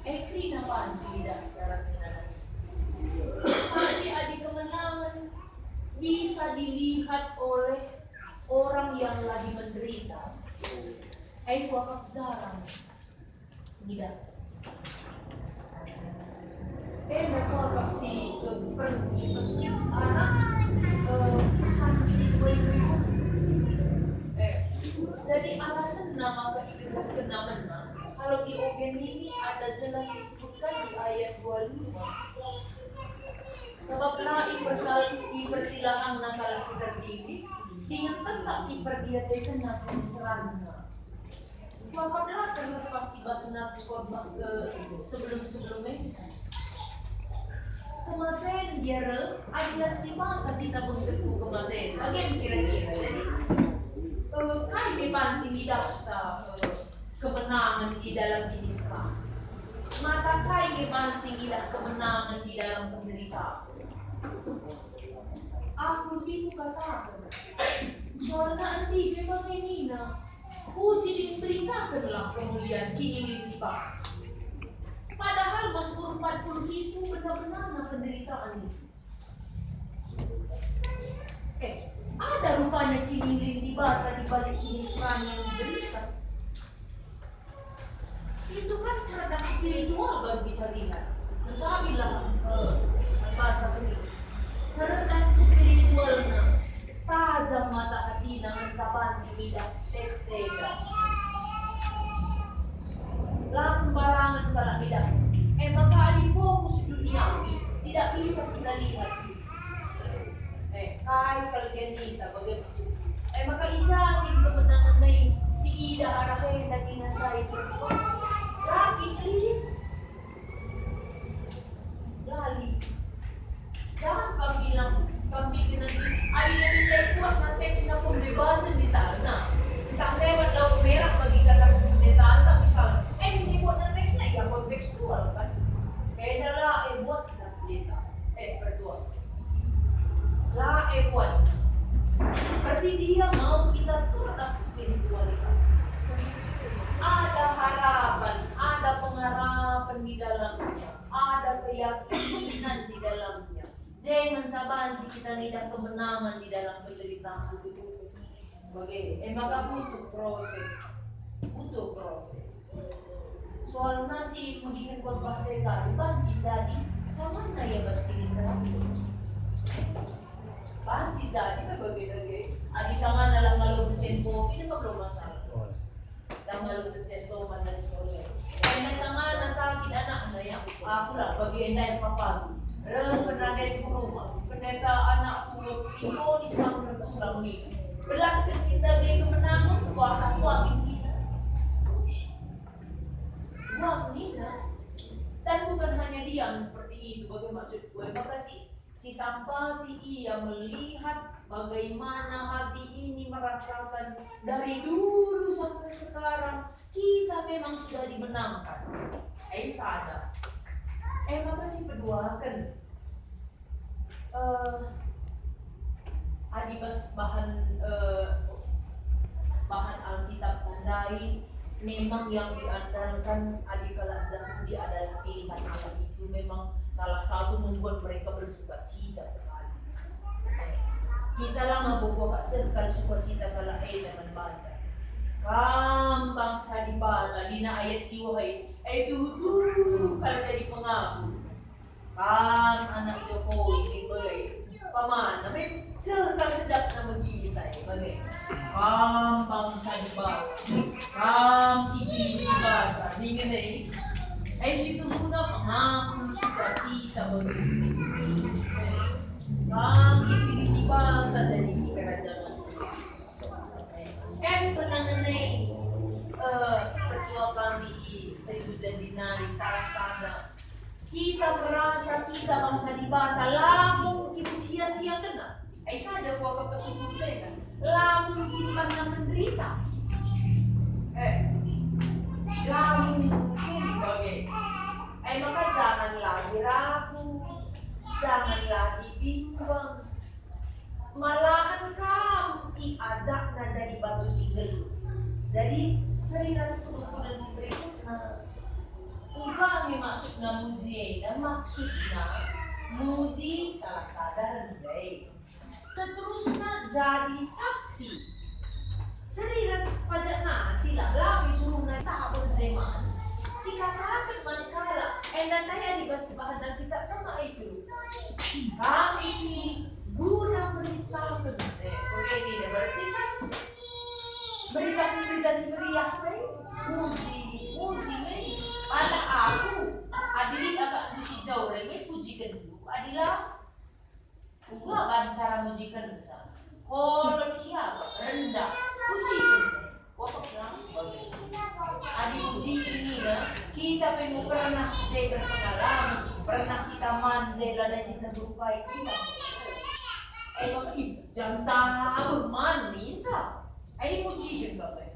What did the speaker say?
Ekri na panci dah cara senang. Adik-adik kemenangan bisa dilihat oleh orang yang lagi menderita. Wakaf jarang tidak. Wakaf si anak pesan si ibu. Jadi alasan nama keikut kena menang. Kalau di Ogen ini ada jelas disebutkan di ayat 25. Sebablah persilahan nakala sudah tinggi, dengan tetap diperdiatakan nak diserangna. Wakaplah terlepas ibasunat sekolah sebelum-sebelumnya. Kematian dia adalah sedimata kita bentukku kematian. Bagaimana kira-kira? Jadi kai dipancing tidak sa kemenangan di dalam Islam. Mata kai dipancing tidak kemenangan di dalam penderitaan. Aku bingung katakan, soalnya andi memang menina, puji diberitakanlah kemuliaan kini tiba. Padahal Mazmur 40 itu benar-benar penderitaan itu. Ada rupanya kini tiba di balik Islam yang diberikan. Itu kan cerdas spiritual baru bisa lihat. Tetapi lah, cerdas spiritualnya tajam mata hati mencapai tidak teks tega. Lah sembarangan kalau tidak. Maka di fokus duniawi tidak bisa kita lihat. Kalau kita bagaimana? Maka ijakin kemenangan ini si Ida arahin daging nanti itu. Lagi lihat. Lali. Jangan kau bilang, kau bikin nanti ada yang kuat na teks na pembebasan di sana. Tak lewat laut merah bagi kata penderitaan tak misalnya. Ini buat na teks na ya kontekstual kan. Beda lah buat na pendeta. Berdua. Lah buat. Berarti dia mau kita cerdas spiritualitas. Ada harapan, ada pengharapan di dalamnya, ada keyakinan di dalamnya. Jangan sabar si kita tidak kemenangan di dalam penderitaan itu. Bagaimana? Maka butuh proses. Soalnya si mungkin korban TK itu jadi sama ya pasti diserang. Panci jadi bagaimana? Adi sama dalam malu bersempo ini belum masalah. Dalam malu bersempo mana sekolah. Karena sama sakit anak saya, aku lah bagi endai papa. Pernah dari rumah, pendeta anakku Indonesia sekarang berpulang nih. Belas kita beri kemenangan, aku akan kita. Dan bukan hanya dia seperti itu, bagaimana maksud gue? Maka si Sampati ia melihat bagaimana hati ini merasakan dari dulu sampai sekarang kita memang sudah dimenangkan. Sadar. Maka si peduakan adibas bahan Alkitab tandai memang yang diandalkan adikala Yahudi adalah pilihan Allah itu memang salah satu membuat mereka bersuka cita sekali. Kita lah ngabubuh sekali suka cita kalau dengan banda. Gampang sa dibata di na ayat siway tutu kalau jadi pengaku. Anak Jokowi dibeli pamana may sekal sedap na maghihintay bagay. Gampang sa dibata. Ibibata. Hingga na situ muna pangako suka cita bagay. Ibibata jadi si kerajaan. Mengenai pertua kami Seribu dan Dinari salah-salah kita merasa kita bangsa di bata lamun kita sia-sia kena saja kuah kepasukan lamun kita menderita lamun ini bagai maka jangan lagi ragu, jangan lagi bimbang, malahan kamu diajak na jadi batu singgel. Jadi sering rasa kebutuhan si berikutnya kami masuk na muji na maksud na muji salah sadar day. Seterusnya jadi saksi. Serira pajak na sila lawi suruh na tak berdeman. Si katakan manakala dan naya di bahan dan kita kama isu. Kami pilih guna berita penting. Oke, tidak berarti kan berita si meriah nih. Muji nih. Pada aku, adilit agak muji jauh lagi, pujikan dulu. Adilah, kan cara mujikan misalnya. Kalau siapa rendah, pujikan. Adi uji ini lah, kita pengen pernah jadi berpengalaman, pernah kita manjai lada cinta berupai kita. Emang jangan tahu man minta. Ini uji kan bapak.